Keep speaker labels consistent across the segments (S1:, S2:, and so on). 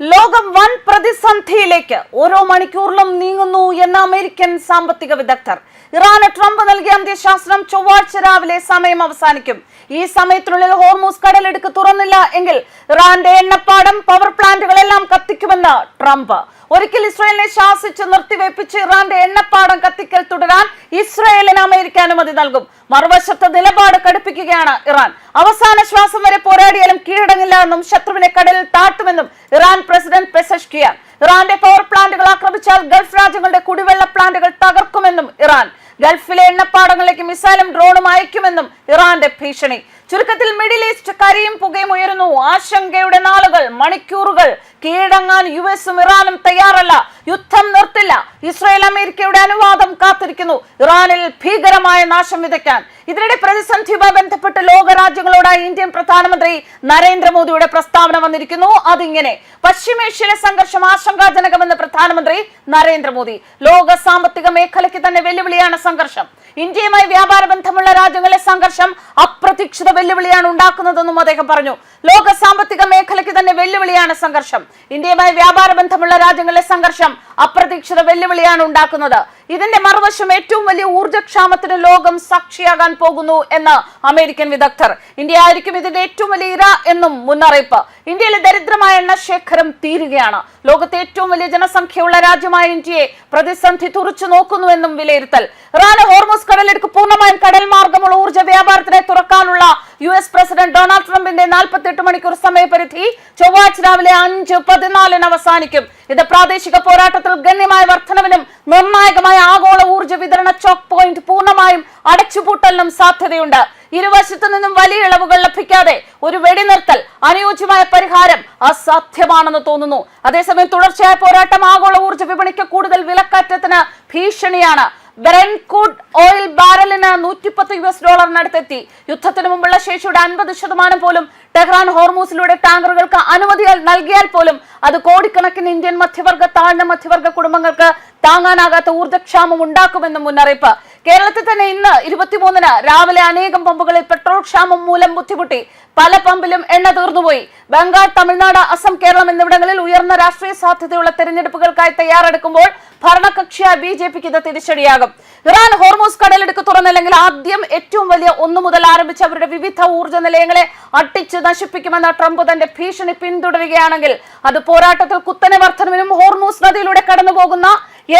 S1: ലോകം വൻ പ്രതിസന്ധിയിലേക്ക് ഓരോ മണിക്കൂറിലും നീങ്ങുന്നു എന്ന അമേരിക്കൻ സാമ്പത്തിക വിദഗ്ധർ. ഇറാന് ട്രംപ് നൽകിയ അന്ത്യശാസനം ചൊവ്വാഴ്ച രാവിലെ സമയം അവസാനിക്കും. ഈ സമയത്തിനുള്ളിൽ ഹോർമൂസ് കടലിടുക്ക് തുറന്നില്ല എങ്കിൽ ഇറാന്റെ എണ്ണപ്പാടം, പവർ പ്ലാന്റുകളെല്ലാം കത്തിക്കുമെന്ന് ട്രംപ്. ഒരിക്കൽ ഇസ്രായേലിനെ ശാസിച്ച് നിർത്തിവെപ്പിച്ച് ഇറാന്റെ എണ്ണപ്പാടം കത്തിക്കൽ തുടരാൻ ഇസ്രായേലിന് അമേരിക്ക അനുമതി നൽകും. മറുവശത്ത് നിലപാട് കടുപ്പിക്കുകയാണ് ഇറാൻ. അവസാന ശ്വാസം വരെ പോരാടിയാലും കീഴടങ്ങില്ല എന്നും ശത്രുവിനെ കടലിൽ താട്ടുമെന്നും ഇറാൻ പ്രസിഡന്റ് പെസഷ്കിയാൻ. ഇറാന്റെ പവർ പ്ലാന്റുകൾ ആക്രമിച്ചാൽ ഗൾഫ് രാജ്യങ്ങളുടെ കുടിവെള്ള പ്ലാന്റുകൾ തകർക്കുമെന്നും ഇറാൻ. ഗൾഫിലെ എണ്ണപ്പാടങ്ങളിലേക്ക് മിസൈലും ഡ്രോണും അയക്കുമെന്നും ഇറാന്റെ ഭീഷണി. ചുരുക്കത്തിൽ മിഡിൽ ഈസ്റ്റ് കരിയും പുകയും ഉയരുന്നു. ആശങ്കയുടെ നാളുകൾ, മണിക്കൂറുകൾ. കീഴടങ്ങാൻ യുഎസും ഇറാനും തയ്യാറല്ല. യുദ്ധം നിർത്തില്ല. ഇസ്രായേൽ അമേരിക്കയുടെ അനുവാദം കാത്തിരിക്കുന്നു ഇറാനിൽ ഭീകരമായ നാശം വിതയ്ക്കാൻ. ഇതിനിടെ പ്രതിസന്ധിയുമായി ബന്ധപ്പെട്ട് ലോകരാജ്യങ്ങളോടായി ഇന്ത്യൻ പ്രധാനമന്ത്രി നരേന്ദ്രമോദിയുടെ പ്രസ്താവന വന്നിരിക്കുന്നു. അതിങ്ങനെ: പശ്ചിമേഷ്യയിലെ സംഘർഷം ആശങ്കാജനകമെന്ന് പ്രധാനമന്ത്രി നരേന്ദ്രമോദി. ലോക സാമ്പത്തിക മേഖലയ്ക്ക് തന്നെ വെല്ലുവിളിയാണ് സംഘർഷം. ഇന്ത്യയുമായി വ്യാപാര ബന്ധമുള്ള രാജ്യങ്ങളിലെ സംഘർഷം അപ്രതീക്ഷിത വെല്ലുവിളിയാണ് ഉണ്ടാക്കുന്നതെന്നും അദ്ദേഹം പറഞ്ഞു. ലോക സാമ്പത്തിക മേഖലയ്ക്ക് തന്നെ വെല്ലുവിളിയാണ് സംഘർഷം. ഇന്ത്യയുമായി വ്യാപാര ബന്ധമുള്ള രാജ്യങ്ങളിലെ സംഘർഷം അപ്രതീക്ഷിത വെല്ലുവിളിയാണ് ഉണ്ടാക്കുന്നത്. ഇതിന്റെ മറുവശം ഏറ്റവും വലിയ ഊർജ്ജക്ഷാമത്തിന് ലോകം സാക്ഷിയാകാൻ പോകുന്നു എന്ന് അമേരിക്കൻ വിദഗ്ധർ. ഇന്ത്യ ആയിരിക്കും ഇതിന്റെ ഏറ്റവും വലിയ ഇര എന്നും മുന്നറിയിപ്പ്. ഇന്ത്യയിലെ ദരിദ്രമായ എണ്ണശേഖരം തീരുകയാണ്. ലോകത്തെ ഏറ്റവും വലിയ ജനസംഖ്യയുള്ള രാജ്യമായ ഇന്ത്യയെ പ്രതിസന്ധി തുറച്ചു നോക്കുന്നുവെന്നും വിലയിരുത്തൽ. ഇറാന് ഹോർമൂസ് കടലിടുക്ക് പൂർണ്ണമായും കടൽ മാർഗമുള്ള ഊർജ്ജ വ്യാപാരത്തിനെ തുറക്കാനുള്ള യുഎസ് പ്രസിഡന്റ് ഡൊണാൾഡ് ട്രംപിന്റെ 48 മണിക്കൂർ സമയപരിധി ചൊവ്വാഴ്ച രാവിലെ 5:14 അവസാനിക്കും. ഇത് പ്രാദേശിക പോരാട്ടത്തിൽ ഗണ്യമായ വർധനവിനും നിർണായകമായ ആഗോള ഊർജ്ജ വിതരണ ചോക്ക് പോയിന്റ് പൂർണ്ണമായും അടച്ചുപൂട്ടലിനും സാധ്യതയുണ്ട്. ഇരുവശത്തു നിന്നും വലിയ ഇളവുകൾ ലഭിക്കാതെ ഒരു വെടിനിർത്തൽ, അനുയോജ്യമായ പരിഹാരം അസാധ്യമാണെന്ന് തോന്നുന്നു. അതേസമയം തുടർച്ചയായ പോരാട്ടം ആഗോള ഊർജ്ജ വിപണിക്ക് കൂടുതൽ വിലക്കയറ്റത്തിന് ഭീഷണിയാണ്. ബ്രെന്റ് ക്രൂഡ് ഓയിൽ ബാരലിന് $110 യുദ്ധത്തിന് മുമ്പുള്ള ശേഷിയുടെ 50% പോലും ടെഹ്റാൻ ഹോർമൂസിലൂടെ ടാങ്കറുകൾക്ക് അനുമതി നൽകിയാൽ പോലും അത് കോടിക്കണക്കിന് ഇന്ത്യൻ മധ്യവർഗ, താഴ്ന്ന മധ്യവർഗ കുടുംബങ്ങൾക്ക് താങ്ങാനാകാത്ത ഊർജ്ജക്ഷാമം ഉണ്ടാക്കുമെന്നും മുന്നറിയിപ്പ്. കേരളത്തിൽ തന്നെ ഇന്ന് 23-ന് രാവിലെ അനേകം പമ്പുകളിൽ പെട്രോൾ ക്ഷാമം മൂലം ബുദ്ധിമുട്ടി. പല പമ്പിലും എണ്ണ തീർന്നുപോയി. ബംഗാൾ, തമിഴ്നാട്, അസം, കേരളം എന്നിവിടങ്ങളിൽ ഉയർന്ന രാഷ്ട്രീയ സാധ്യതയുള്ള തെരഞ്ഞെടുപ്പുകൾക്കായി തയ്യാറെടുക്കുമ്പോൾ ഭരണകക്ഷിയായ ബിജെപിക്ക് ഇത് തിരിച്ചടിയാകും. ഇറാൻ ഹോർമൂസ് കടലിടുക്ക് തുറന്നില്ലെങ്കിൽ ആദ്യം ഏറ്റവും വലിയ 1 മുതൽ ആരംഭിച്ച അവരുടെ വിവിധ ഊർജ്ജ നിലയങ്ങളെ അട്ടിച്ച് നശിപ്പിക്കുമെന്ന ട്രംപ് തന്റെ ഭീഷണി പിന്തുടരുകയാണെങ്കിൽ അത് പോരാട്ടത്തിൽ കുത്തനെ വർധനവിനും ഹോർമൂസ് നദിയിലൂടെ കടന്നുപോകുന്ന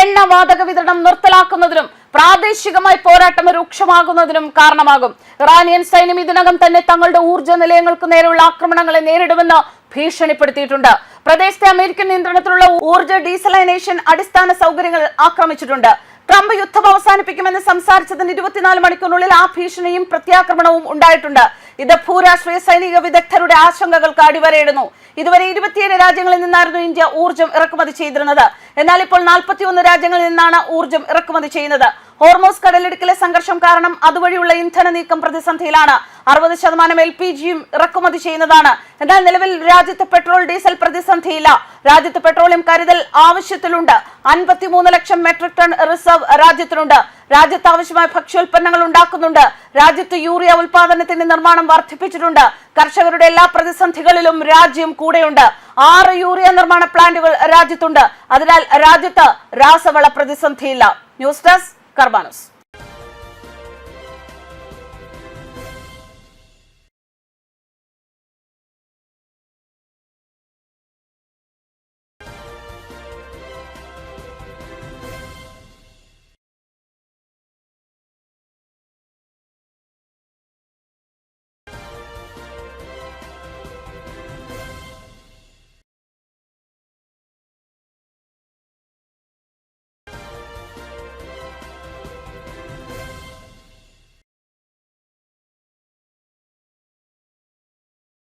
S1: എണ്ണ വാതക വിതരണം നിർത്തലാക്കുന്നതിനും പ്രാദേശികമായി പോരാട്ടം രൂക്ഷമാകുന്നതിനും കാരണമാകും. ഇറാനിയൻ സൈന്യം ഇതിനകം തന്നെ തങ്ങളുടെ ഊർജ്ജ നിലയങ്ങൾക്ക് നേരെയുള്ള ആക്രമണങ്ങളെ നേരിടുമെന്ന് ഭീഷണിപ്പെടുത്തിയിട്ടുണ്ട്. പ്രദേശത്തെ അമേരിക്കൻ നിയന്ത്രണത്തിലുള്ള ഊർജ്ജ ഡീസലൈനേഷൻ അടിസ്ഥാന സൗകര്യങ്ങൾ ആക്രമിച്ചിട്ടുണ്ട്. ട്രംപ് യുദ്ധം അവസാനിപ്പിക്കുമെന്ന് സംസാരിച്ചതിന് 24 മണിക്കൂറിനുള്ളിൽ ആ ഭീഷണിയും പ്രത്യാക്രമണവും ഉണ്ടായിട്ടുണ്ട്. ഇത് ഭൂരാഷ്ട്രീയ സൈനിക വിദഗ്ധരുടെ ആശങ്കകൾക്ക് അടിവരയിടുന്നു. ഇതുവരെ 27 രാജ്യങ്ങളിൽ നിന്നായിരുന്നു ഇന്ത്യ ഊർജ്ജം ഇറക്കുമതി ചെയ്തിരുന്നത്. എന്നാൽ ഇപ്പോൾ 41 രാജ്യങ്ങളിൽ നിന്നാണ് ഊർജ്ജം ഇറക്കുമതി ചെയ്യുന്നത്. ഹോർമൂസ് കടലിടുക്കിലെ സംഘർഷം കാരണം അതുവഴിയുള്ള ഇന്ധന നീക്കം പ്രതിസന്ധിയിലാണ്. 60% LPGയും ഇറക്കുമതി ചെയ്യുന്നതാണ്. എന്നാൽ നിലവിൽ രാജ്യത്ത് പെട്രോൾ, ഡീസൽ പ്രതിസന്ധിയില്ല. രാജ്യത്ത് പെട്രോളിയം കരുതൽ ആവശ്യത്തിലുണ്ട്. 53 ലക്ഷം മെട്രിക് ടൺ റിസർവ് രാജ്യത്തിനുണ്ട്. രാജ്യത്ത് ആവശ്യമായ ഭക്ഷ്യോൽപ്പന്നങ്ങൾ ഉണ്ടാക്കുന്നുണ്ട്. രാജ്യത്ത് യൂറിയ ഉൽപാദനത്തിന്റെ നിർമ്മാണം വർദ്ധിപ്പിച്ചിട്ടുണ്ട്. കർഷകരുടെ എല്ലാ പ്രതിസന്ധികളിലും രാജ്യം കൂടെയുണ്ട്. 6 യൂറിയ നിർമ്മാണ പ്ലാന്റുകൾ രാജ്യത്തുണ്ട്. അതിനാൽ രാജ്യത്ത് രാസവള പ്രതിസന്ധിയില്ല. News desk കർബാനോസ്.